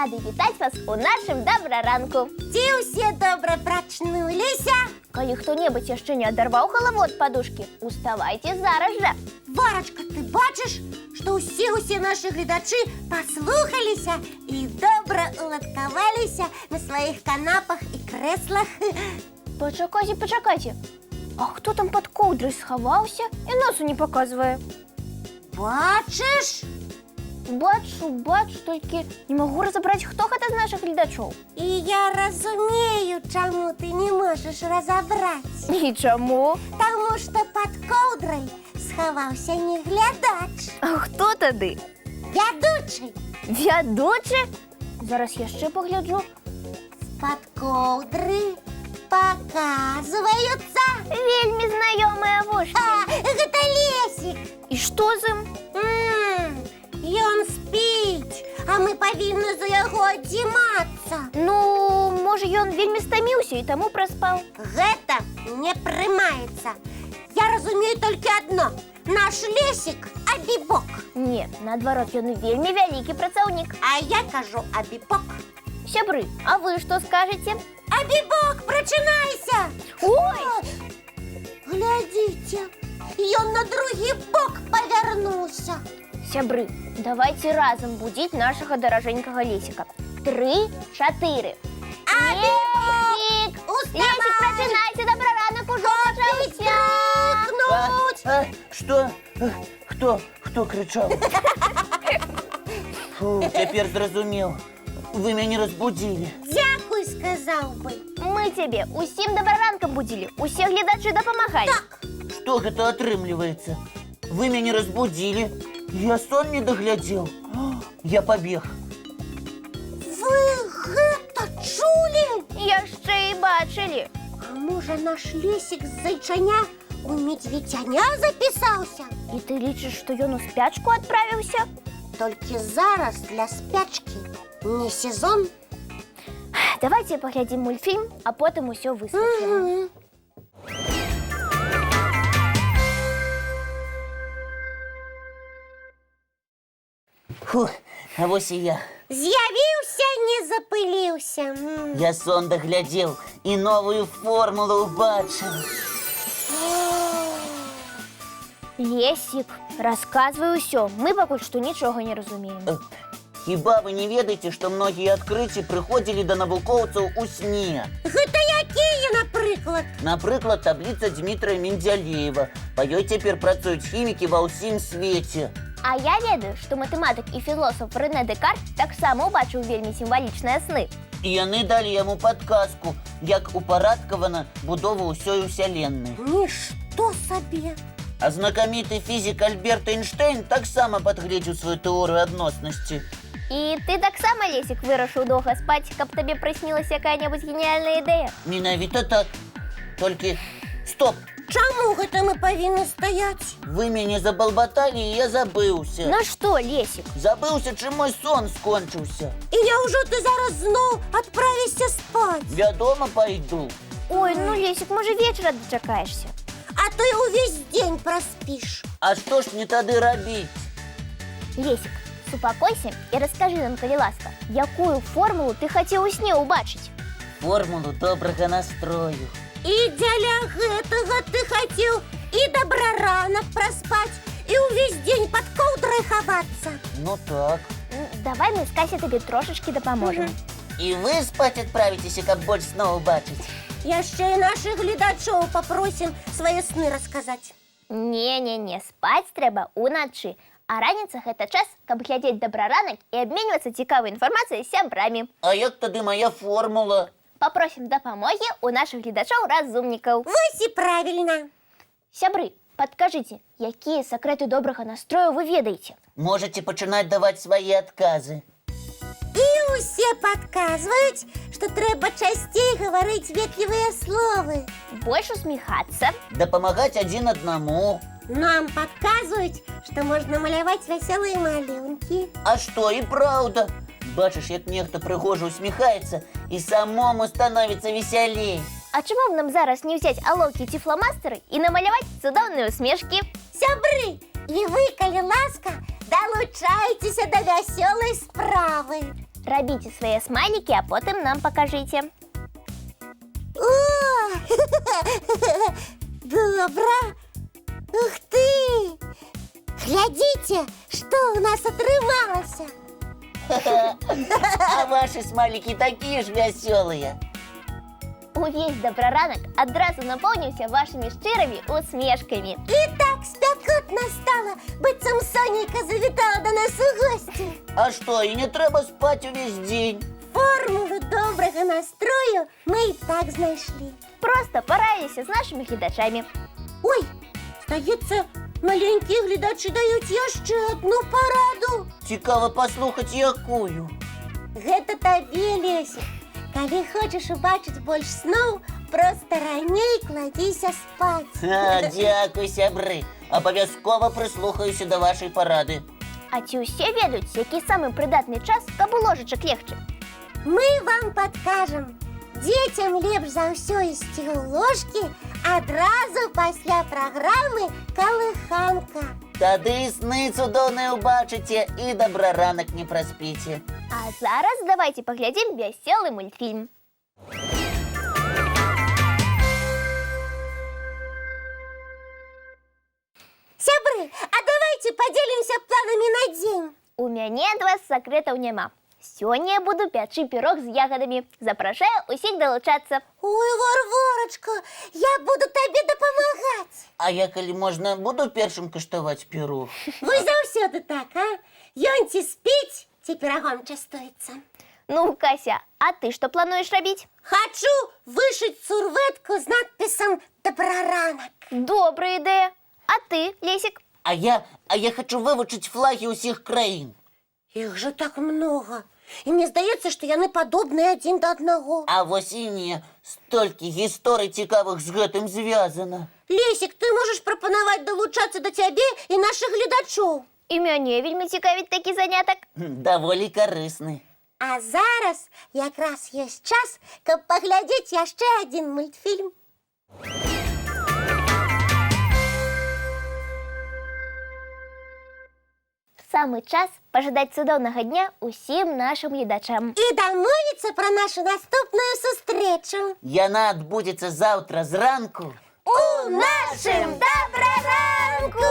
рады вітаць вас у нашым добраранку. Ці ўсе добра прачнуліся? Калі хто-небудзь яшчэ не адарваў галаву ад падушкі, уставайце зараз жа. Варачка, ты бачыш, што ўсе нашы гледачы паслухаліся і добра уладкаваліся на сваіх канапах і крэслах. Пачакайце. А хто там пад коўдрай схаваўся і носу не паказвае? Бачыш? Бачу, толькі не магу разабраць, хто гэта з нашых гледачоў. І я разумею, чаму ты не можаш разабраць. І чаму? Таму што пад коўдрай схаваўся не глядач. А хто тады? Вядучы. Вядучы? Зараз яшчэ пагляджу. З-пад коўдры паказваюцца Вельмі знаёмыя вушкі. Гэта Лесік. І што з ім? Ён спіць, а мы павінны за яго адзімацца. Ну, можа, ён вельмі стаміўся і таму праспаў. Гэта не прымаецца. Я разумею толькі адно. Наш Лесік абібок. Не, наадварот, ён вельмі вялікі працаўнік. А я кажу абібок. Сябры, а вы што скажаце? Абібок, прачынайся! Ой! Глядзіце, ён на другі бок павярнуўся. Сябры, давайте разам будзіць нашага даражэнькага Лесіка. 3, 4. Абібок! Лесік, прачынайся, добраранак ужо пачаўся! Что? Кто кричал? Фу, цяпер зразумеў. Вы мяне разбудзілі. Дзякуй, сказаў бы. Мы цябе усім добраранкам будзілі, усе гледачы дапамагалі. Так. Што гэта атрымліваецца? Вы мяне разбудзілі. Я сон не даглядзеў. Я пабег. Вы гэта чулі? Яшчэ і бачылі. А можа, наш Лесік з зайчаня у медведзяня запісаўся? І ты лічыш, што ён у спячку адправіўся? Толькі зараз для спячкі не сезон. Давайте паглядзім мультфільм, а потым усё высветлім. Фу, а вось і я. З'явіўся, не запыліўся. Я сон даглядзеў і новую формулу ўбачыў. Лесік, расказвай усё. Мы пакуль што нічога не разумеем. Хіба вы не ведаеце, што многія адкрыцці прыходзілі да навукоўцаў у сне? Гэта якія, напрыклад? Напрыклад, табліца Дмітрая Менделеева. Па ёй цяпер працуюць хімікі ва ўсім свеце. А я ведаю, што матэматык і філосаф Рэнэ Дэкарт таксама ўбачыў вельмі сімвалічныя сны. І яны далі яму падказку, як упарадкавана будова ўсёй усяленнай. Нішто сабе. А знакаміты фізік Альберт Эйнштэйн таксама падгледзеў сваю тэорыю адноснасці. І ты таксама, Лесік, вырашыў доўга спаць, каб табе прыснілася якая-небудзь геніяльная ідэя? Менавіта так. Толькі стоп! Чаму гэта мы павінны стаяць? Вы мяне забалбаталі, і я забыўся. На што, Лесік? Забыўся, чым мой сон скончыўся. І няўжо ты зараз зноў адправішся спаць? Вядома, пайду. Ой, ну, Лесік, можа, вечара дачакаешся? А ты ўвесь дзень праспіш. А што ж мне тады рабіць? Лесік, супакойся і раскажы нам, калі ласка, якую формулу ты хацеў у сне ўбачыць? Формулу добрага настрою. І дзеля гэтага ты хацеў і добраранак праспаць, і ўвесь дзень пад коўдрай хавацца. Ну так. Давай мы з Касей табе трошачкі дапаможам. І вы спаць адправіцеся, каб больш сноў убачыць. Яшчэ і нашых гледачоў папросім свае сны расказаць. Не, спаць трэба уначы. А раніца гэта час, каб глядзець добраранак і абменьвацца цікавай інфармацыяй з сябрамі. А як тады моя формула? Папросім дапамогі ў нашых гледачоў-разумнікаў. Вось і правільна. Сябры, падкажыце, якія сакрэты добрага настрою вы ведаеце? Можаце пачынаць даваць свае адказы. І ўсе падказваюць, што трэба часцей гаварыць ветлівыя словы. Больш усміхацца. Дапамагаць адзін аднаму. Нам падказваюць, што можна маляваць вясёлыя малюнкі. А што, і праўда. Бачыш, як нехта прыгожа усміхаецца, і самому становіцца весялей. А чаму б нам зараз не ўзяць алоўкі ці фламастары і намаляваць цудоўныя усмешкі? Сябры, і вы, калі ласка, далучайцеся да вясёлай справы. Рабіце свае смайлікі, а потым нам пакажыце. О! Добра! Ух ты! Глядзіце, што ў нас атрымалася! А ваши смайлики такие же веселые. Увесь добраранак адразу напоўніўся вашымі шчырымі усмешкамі. І так спякотна стала, быццам Сонейка завітала до нас у гості. А что, и не треба спать весь день? Формулу добрага настрою ми і так знайшлі. Просто параіліся з нашымі гледачамі. Ой, здається, маленькі глядачі дають яшчэ одну параду. Цікаво послухать якую. Гэта табе, Лесик. Калі хочаш убачыць больш сноў, проста раней кладзіся спаць. Дякую, сябры. Абавязкова прыслухаюся до вашей парады. А ці ўсе ведаюць, які самы прыдатны час, каб у ложачак легчы? Мы вам падкажам. Дзецям лепш за ўсё ісці ў ложкі адразу пасля праграмы «Калыханка». Тады і сны цудоўныя ўбачыце і добраранак не праспіце. А зараз давайте паглядзім вясёлы мультфільм. Сябры, а давайте падзелімся планамі на дзень. У мяне ад вас сакрэтаў няма. Сёння я буду пячы пірог з ягадамі. Запрашаю усіх далучацца. Ой, Варварачка, я буду табе дапамагаць. А я, калі можна, буду першым каштаваць пірог. Вы заўсёды так, а? Ён ці спіць, ці пірагом частуецца. Ну, Кася, а ты што плануеш рабіць? Хачу вышыць сурвэтку з надпісам «Добраранак». Добрая ідэя. А ты, Лесик? А я хочу вывучыць флаги ўсіх краін. Іх жа так много. І мне здаецца, што яны падобныя адзін да аднаго. А вось і не. Столькі гісторый цікавых з гэтым звязана. Лесик, ты можаш прапанаваць далучацца да цябе і нашых гледачоў. І мяне вельмі цікавіць такі занятак. Даволі карысны. А зараз якраз ёсць час, каб паглядзець яшчэ адзін мультфільм. Самы час пажадаць цудоўнага дня усім нашым гледачам. І дамовіцца пра нашу наступную сустрэчу. Яна адбудзецца заўтра зранку. У нашым добраранку!